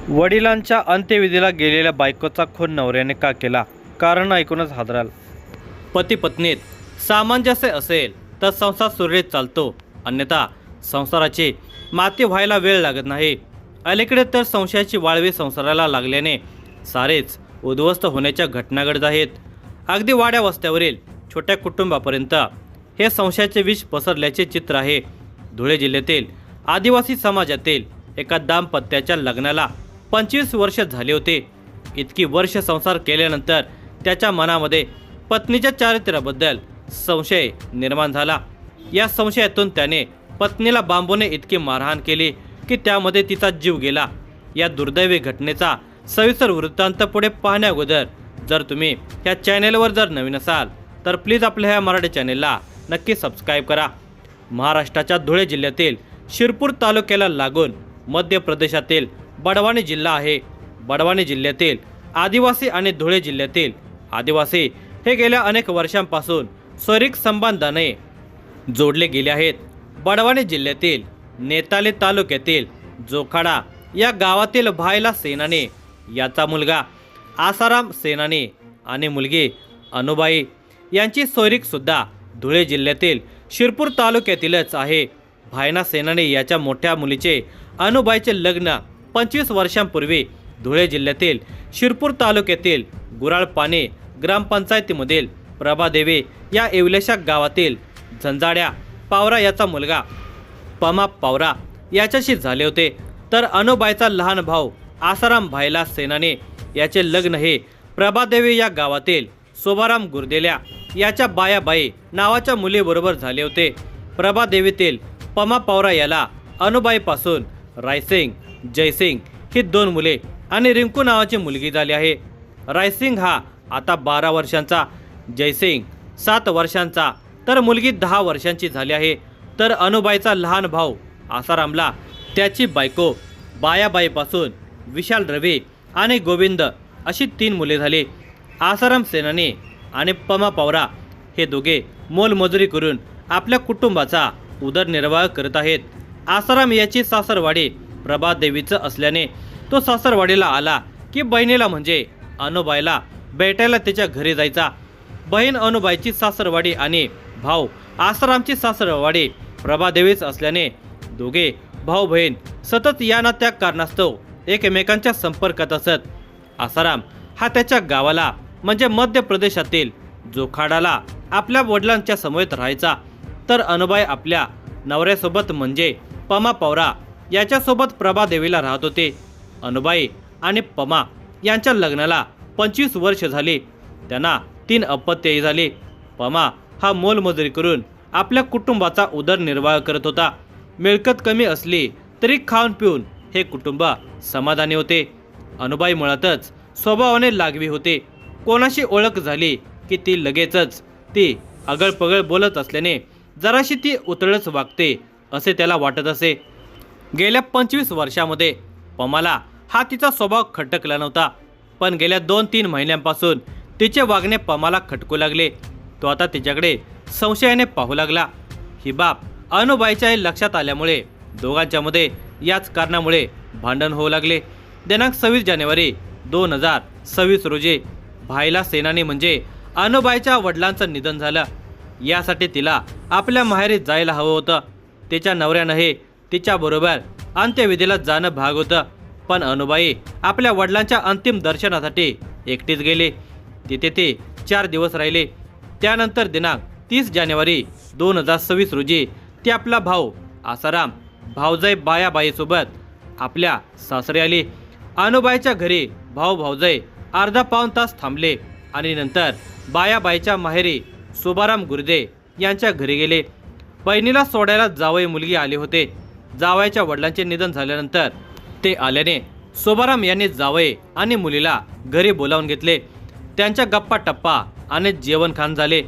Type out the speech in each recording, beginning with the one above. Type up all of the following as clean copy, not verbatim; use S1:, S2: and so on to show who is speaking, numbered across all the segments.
S1: वडिलांच्या अंत्यविधीला गेलेल्या बायकोचा खून नवऱ्याने का केला? कारण ऐकूनच हादराल. पती पत्नीत सामंजस्य असेल तर संसार सुरळीत चालतो, अन्यथा संसाराची माती व्हायला वेळ लागत नाही. अलीकडे तर संशयाची वाळवी संसाराला लागल्याने सारेच उद्ध्वस्त होण्याच्या घटना घडत आहेत. अगदी वाड्या वस्त्यावरील छोट्या कुटुंबापर्यंत हे संशयाचे विष पसरल्याचे चित्र आहे. धुळे जिल्ह्यातील आदिवासी समाजातील एका दाम्पत्याच्या लग्नाला 25 वर्ष झाले होते. इतकी वर्ष संसार केल्यानंतर त्याच्या मनामध्ये पत्नीच्या चारित्र्याबद्दल संशय निर्माण झाला. या संशयातून त्याने पत्नीला बांबूने इतकी मारहाण केली की त्यामध्ये तिचा जीव गेला. या दुर्दैवी घटनेचा सविस्तर वृत्तांत पुढे पाहण्याअगोदर जर तुम्ही या चॅनेलवर जर नवीन असाल तर प्लीज आपल्या ह्या मराठी चॅनेलला नक्की सबस्क्राईब करा. महाराष्ट्राच्या धुळे जिल्ह्यातील शिरपूर तालुक्याला लागून मध्य प्रदेशातील बडवानी जिल्हा आहे. बडवानी जिल्ह्यातील आदिवासी आणि धुळे जिल्ह्यातील आदिवासी हे गेल्या अनेक वर्षांपासून स्वैरिक संबंधाने जोडले गेले आहेत. बडवानी जिल्ह्यातील नेताले तालुक्यातील जोखाडा या गावातील भायला सेनानी याचा मुलगा आसाराम सेनानी आणि मुलगी अनुबाई यांची स्वैरिक सुद्धा धुळे जिल्ह्यातील शिरपूर तालुक्यातीलच आहे. भायना सेनानी याच्या मोठ्या मुलीचे अनुबाईचे लग्न 25 वर्षांपूर्वी धुळे जिल्ह्यातील शिरपूर तालुक्यातील गुराळपाणी ग्रामपंचायतीमधील प्रभादेवी या येवलेशा गावातील झंजाड्या पावरा याचा मुलगा पमा पावरा याच्याशी झाले होते. तर अनुबाईचा लहान भाऊ आसाराम भायला सेनानी याचे लग्न हे प्रभादेवी या गावातील सोबाराम गुरदेल्या याच्या बायाबाई नावाच्या मुलीबरोबर झाले होते. प्रभादेवीतील पमा पावरा याला अनुबाईपासून रायसिंग जयसिंग ही 2 मुले आणि रिंकू नावाची मुलगी झाली आहे. रायसिंग हा आता 12 वर्षांचा, जयसिंग 7 वर्षांचा तर मुलगी 10 वर्षांची झाली आहे. तर अनुबाईचा लहान भाऊ आसारामला त्याची बायको बायाबाईपासून विशाल रवी आणि गोविंद अशी 3 मुले झाली. आसाराम सेनानी आणि पमा पावरा हे दोघे मोलमजुरी करून आपल्या कुटुंबाचा उदरनिर्वाह करत आहेत. आसाराम याची सासरवाडी प्रभादेवीचं असल्याने तो सासरवाडीला आला की बहिणीला म्हणजे अनुबाईला भेटायला त्याच्या घरी जायचा. बहीण अनुबाईची सासरवाडी आणि भाऊ आसारामची सासरवाडी प्रभादेवीच असल्याने दोघे भाऊ बहीण सतत या ना त्या कारणास्तव एकमेकांच्या संपर्कात असत. आसाराम हा त्याच्या गावाला म्हणजे मध्य प्रदेशातील जोखाडाला आपल्या वडिलांच्या समवेत राहायचा. तर अनुबाई आपल्या नवऱ्यासोबत म्हणजे पमा पावरा याच्यासोबत प्रभादेवीला राहत होते. अनुबाई आणि पमा यांच्या लग्नाला 25 वर्ष झाली. त्यांना 3 अपत्यही झाली. पमा हा मोलमजुरी करून आपल्या कुटुंबाचा उदरनिर्वाह करत होता. मिळकत कमी असली तरी खाऊन पिऊन हे कुटुंब समाधानी होते. अनुबाई मुळातच स्वभावाने लागवी होते. कोणाशी ओळख झाली की ती लगेचच ती अगळपगळ बोलत असल्याने जराशी ती उतळच वागते असे त्याला वाटत असे. गेल्या 25 वर्षामध्ये पमाला हा तिचा स्वभाव खटकला नव्हता, पण गेल्या 2-3 महिन्यांपासून तिचे वागणे पमाला खटकू लागले. तो आता तिच्याकडे संशयाने पाहू लागला. ही बाब अनुबाईच्याही लक्षात आल्यामुळे दोघांच्यामध्ये याच कारणामुळे भांडण होऊ लागले. दिनांक 26 जानेवारी 2026 रोजी भायला सेनानी म्हणजे अनुबाईच्या वडिलांचं निधन झालं. यासाठी तिला आपल्या माहेरी जायला हवं होतं. तिच्या नवऱ्यानंही तिच्याबरोबर अंत्यविधीला जाणं भाग होतं. पण अनुबाई आपल्या वडिलांच्या अंतिम दर्शनासाठी एकटीच गेली. तिथे ती 4 दिवस राहिले. त्यानंतर दिनांक 30 जानेवारी 2026 रोजी ती आपला भाऊ आसाराम भाऊजाई बायाबाईसोबत आपल्या सासरी आली. अनुबाईच्या घरी भाऊ भाऊजाई अर्धा पाऊण तास थांबले आणि नंतर बायाबाईच्या माहेरी सोबाराम गुरदे यांच्या घरी गेले. बहिणीला सोडायला जावई मुलगी आले होते. जावयाच्या वडिलांचे निधन झाल्यानंतर ते आल्याने सोबाराम यांनी जावई आणि मुलीला घरी बोलावून घेतले. त्यांच्या गप्पा टप्पा आणि जेवण खाण झाले.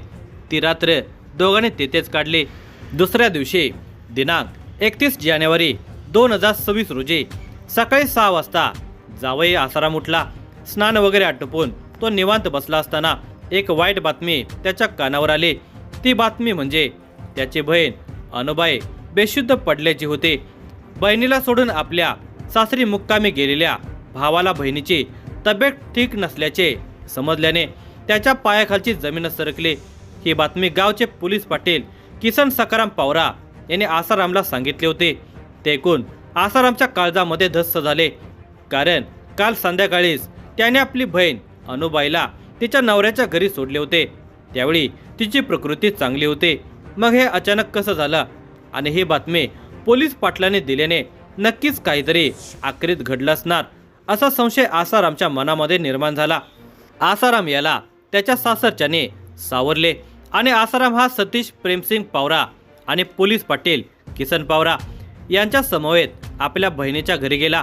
S1: ती रात्र दोघांनी तेथेच काढली. दुसऱ्या दिवशी दिनांक 31 जानेवारी 2026 रोजी सकाळी 6 वाजता जावई आसाराम उठला. स्नान वगैरे आटोपून तो निवांत बसला असताना एक वाईट बातमी त्याच्या कानावर आली. ती बातमी म्हणजे त्याची बहीण अनुबाई बेशुद्ध पडल्याची होती. बहिणीला सोडून आपल्या सासरी मुक्कामी गेलेल्या भावाला बहिणीची तब्येत ठीक नसल्याचे समजल्याने त्याच्या पायाखालची जमीन सरकली। ही बातमी गावचे पोलीस पाटील किसन सकाराम पवारा यांनी आसारामला सांगितले होते। ते ऐकून आसारामच्या काळजामध्ये धस्स झाले, कारण काल संध्याकाळीच त्याने आपली बहीण अनुबाईला तिच्या नवऱ्याच्या घरी सोडले होते। त्यावेळी तिची प्रकृती चांगली होती। मग हे अचानक कसं झालं आणि ही बातमी पोलीस पाटलांनी दिल्याने नक्कीच काहीतरी आक्रीत घडलं असणार असा संशय आसारामच्या मनामध्ये निर्माण झाला। आसाराम याला त्याच्या सासरच्याने सावरले आणि आसाराम हा सतीश प्रेमसिंग पवारा आणि पोलीस पाटील किसन पवारा यांच्या समवेत आपल्या बहिणीच्या घरी गेला।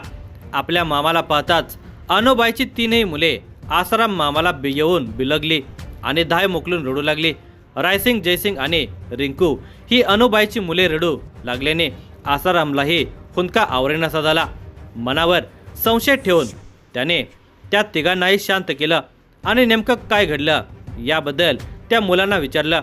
S1: आपल्या मामाला पाहताच अनुबाईची तीनही मुले आसाराम मामाला येऊन बिलगली आणि धाय मोकलून रडू लागली। रायसिंग, जयसिंग आणि रिंकू ही अनुबाईची मुले रडू लागल्याने आसारामलाही हुंदका आवरेनासा झाला। मनावर संशय ठेवून त्याने त्या तिघांनाही शांत केलं आणि नेमकं काय घडलं याबद्दल त्या मुलांना विचारलं।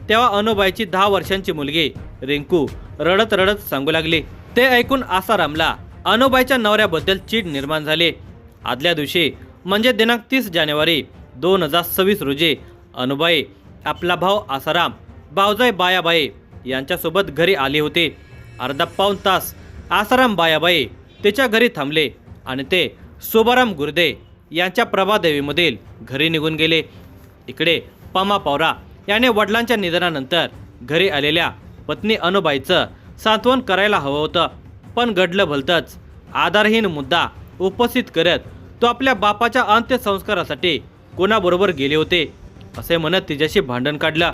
S1: तेव्हा अनुबाईची 10 वर्षांची मुलगी रिंकू रडत रडत सांगू लागली। ते ऐकून आसारामला अनुबाईच्या नवऱ्याबद्दल चीड निर्माण झाली। आदल्या दिवशी म्हणजे दिनांक 30 जानेवारी 2026 रोजी अनुबाई आपला भाऊ आसाराम, भावजाई बायाबाई यांच्यासोबत घरी आली होती। अर्धा पाऊण तास आसाराम बायाबाई तिच्या घरी थांबले आणि ते सोबाराम गुर्दे यांच्या प्रभादेवीमधील घरी निघून गेले। इकडे पमा पवारा याने वडिलांच्या निधनानंतर घरी आलेल्या पत्नी अनुबाईचं सांत्वन करायला हवं होतं, पण घडलं भलतंच। आधारहीन मुद्दा उपस्थित करत तो आपल्या बापाच्या अंत्यसंस्कारासाठी कोणाबरोबर गेले होते असे म्हणत तिच्याशी भांडण काढलं।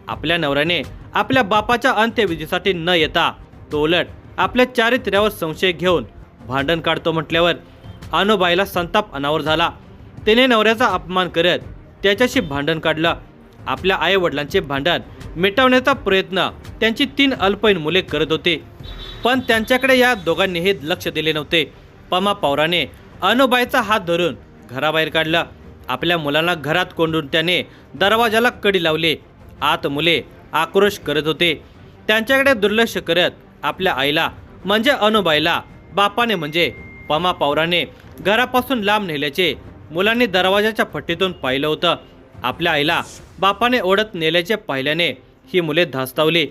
S1: आपल्या नवऱ्याने आपल्या बापाच्या अंत्यविधीसाठी न येता तो उलट आपल्या चारित्र्यावर संशय घेऊन भांडण काढतो म्हटल्यावर अनुबाईला संताप अनावर झाला। तिने नवऱ्याचा अपमान करत त्याच्याशी भांडण काढलं। आपल्या आई वडिलांचे भांडण मिटवण्याचा प्रयत्न त्यांची 3 अल्पवयीन मुले करत होते, पण त्यांच्याकडे या दोघांनीही लक्ष दिले नव्हते। पमा पवाराने अनुबाईचा हात धरून घराबाहेर काढलं। आपल्या मुलांना घरात कोंडून त्याने दरवाजाला कडी लावली। आत मुले आक्रोश करत होते। त्यांच्याकडे दुर्लक्ष करत आपल्या आईला म्हणजे अनुबाईला बापाने म्हणजे पमा पवाराने घरापासून लांब नेल्याचे मुलांनी दरवाजाच्या फट्टीतून पाहिलं होतं। आपल्या आईला बापाने ओढत नेल्याचे पाहिल्याने ही मुले धास्तावली।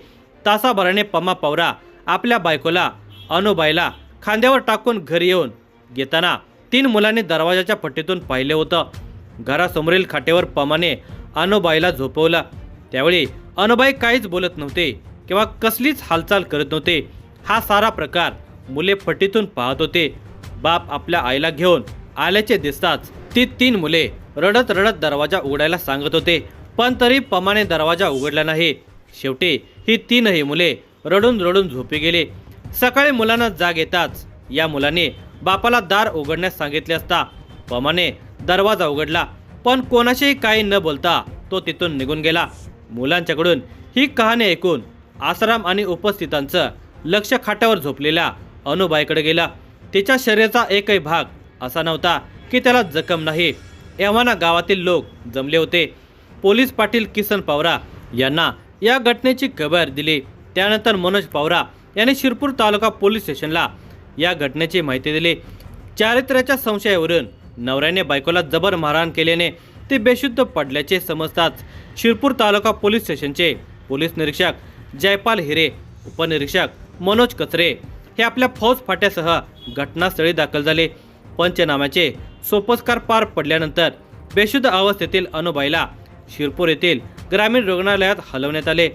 S1: तासाभराने पमा पवारा आपल्या बायकोला अनुबाईला खांद्यावर टाकून घरी येऊन घेताना 3 मुलांनी दरवाजाच्या फट्टीतून पाहिले होतं। घरासमोरील खाटेवर पमाने अनुबाईला झोपवलं। त्यावेळी अनुबाई काहीच बोलत नव्हते किंवा कसलीच हालचाल करत नव्हते। हा सारा प्रकार मुले फट्टीतून पाहत होते। बाप आपल्या आईला घेऊन आल्याचे दिसताच ती 3 मुले रडत रडत दरवाजा उघडायला सांगत होते, पण तरी पमाने दरवाजा उघडला नाही। शेवटी ही 3ही मुले रडून रडून झोपी गेली। सकाळी मुलांना जाग येताच या मुलांनी बापाला दार उघडण्यास सांगितले असता पमाने दरवाजा उघडला, पण कोणाशीही काही न बोलता तो तिथून निघून गेला। मुलांच्याकडून ही कहाणी ऐकून आसाराम आणि उपस्थितांचं लक्ष खाट्यावर झोपलेल्या अनुबाईकडे गेला। तिच्या शरीराचा एकही भाग असा नव्हता की त्याला जखम नाही। एव्हाना गावातील लोक जमले होते। पोलीस पाटील किसन पवारा यांना या घटनेची खबर दिली। त्यानंतर मनोज पवारा यांनी शिरपूर तालुका पोलीस स्टेशनला या घटनेची माहिती दिली। चारित्र्याच्या संशयावरून नवऱ्याने बायकोला जबर मारहाण केल्याने ते बेशुद्ध पडल्याचे समजताच शिरपूर तालुका पोलीस स्टेशनचे पोलीस निरीक्षक जयपाल हिरे, उपनिरीक्षक मनोज कचरे हे आपल्या फौज फाट्यासह घटनास्थळी दाखल झाले। पंचनाम्याचे सोपस्कार पार पडल्यानंतर बेशुद्ध अवस्थेतील अनुबाईला शिरपूर येथील ग्रामीण रुग्णालयात हलवण्यात आले।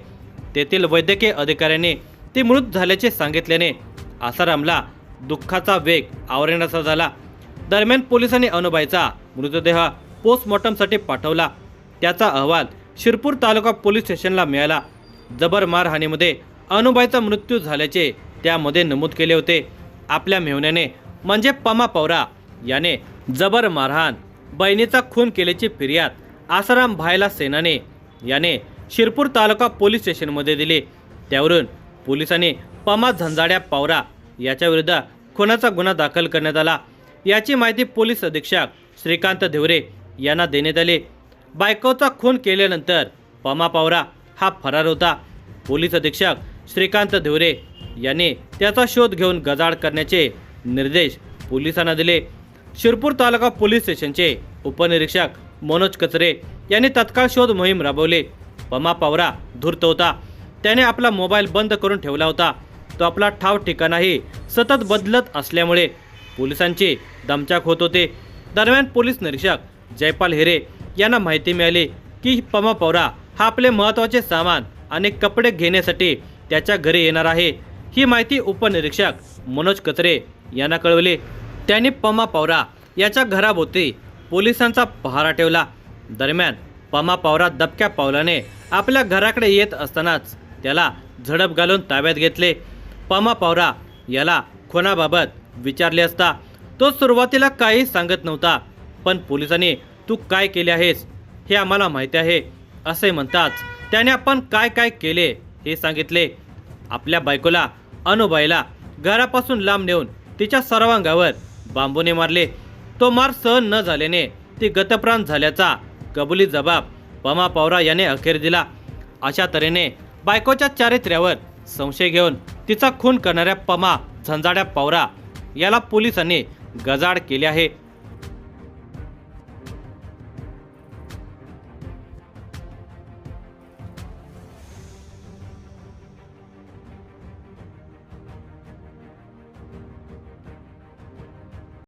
S1: तेथील वैद्यकीय अधिकाऱ्यांनी ती मृत झाल्याचे सांगितल्याने आसारामला दुःखाचा वेग आवरेनासा झाला। दरम्यान पोलिसांनी अनुबाईचा मृतदेह पोस्टमॉर्टमसाठी पाठवला। त्याचा अहवाल शिरपूर तालुका पोलीस स्टेशनला मिळाला। जबर मारहाणीमध्ये अनुबाईचा मृत्यू झाल्याचे त्यामध्ये नमूद केले होते। आपल्या मेहुण्याने म्हणजे पमा पवारा याने जबर मारहाण, बहिणीचा खून केल्याची फिर्याद आसाराम भायला सेनाने याने शिरपूर तालुका पोलीस स्टेशनमध्ये दिली। त्यावरून पोलिसांनी पमा झंजाड्या पवारा याच्या विरुद्ध खुनाचा गुन्हा दाखल करण्यात आला। याची माहिती पोलीस अधीक्षक श्रीकांत धिवरे यांना देण्यात आली। बायकोचा खून केल्यानंतर पमा पवारा हा फरार होता। पोलीस अधीक्षक श्रीकांत धिवरे यांनी त्याचा शोध घेऊन गजाआड करण्याचे निर्देश पोलिसांना दिले। शिरपूर तालुका पोलीस स्टेशनचे उपनिरीक्षक मनोज कचरे यांनी तत्काळ शोध मोहीम राबवली। पमा पावरा धूर्त होता, त्याने आपला मोबाईल बंद करून ठेवला होता। तो आपला ठाव ठिकाणाही सतत बदलत असल्यामुळे पोलिसांची दमछाक होत होते। दरम्यान पोलीस निरीक्षक जयपाल हिरे यांना माहिती मिळाली की पमा पावरा हा आपले महत्त्वाचे सामान आणि कपडे घेण्यासाठी त्याच्या घरी येणार आहे। ही माहिती उपनिरीक्षक मनोज कचरे यांना कळवली। त्यांनी पमा पावरा याच्या घराभोवती पोलिसांचा पहारा ठेवला। दरम्यान पमा पावरा दबक्या पावलाने आपल्या घराकडे येत असतानाच त्याला झडप घालून ताब्यात घेतले। पमा पावरा याला खुनाबाबत विचारले असता तो सुरुवातीला काही सांगत नव्हता, पण पोलिसांनी तू काय केले आहेस हे आम्हाला माहिती आहे असे म्हणताच त्याने आपण काय काय केले हे सांगितले। आपल्या बायकोला अनुबाईला घरापासून लांब नेऊन तिच्या सर्वांगावर बांबूने मारले। तो मार सहन न झाल्याने ती गतप्राण झाल्याचा कबुली जबाब पमा पावरा याने अखेर दिला। अशा तऱ्हेने बायकोच्या चारित्र्यावर संशय घेऊन तिचा खून करणाऱ्या पमा झंझाड्या पावरा याला पोलिसांनी गजाआड केले आहे।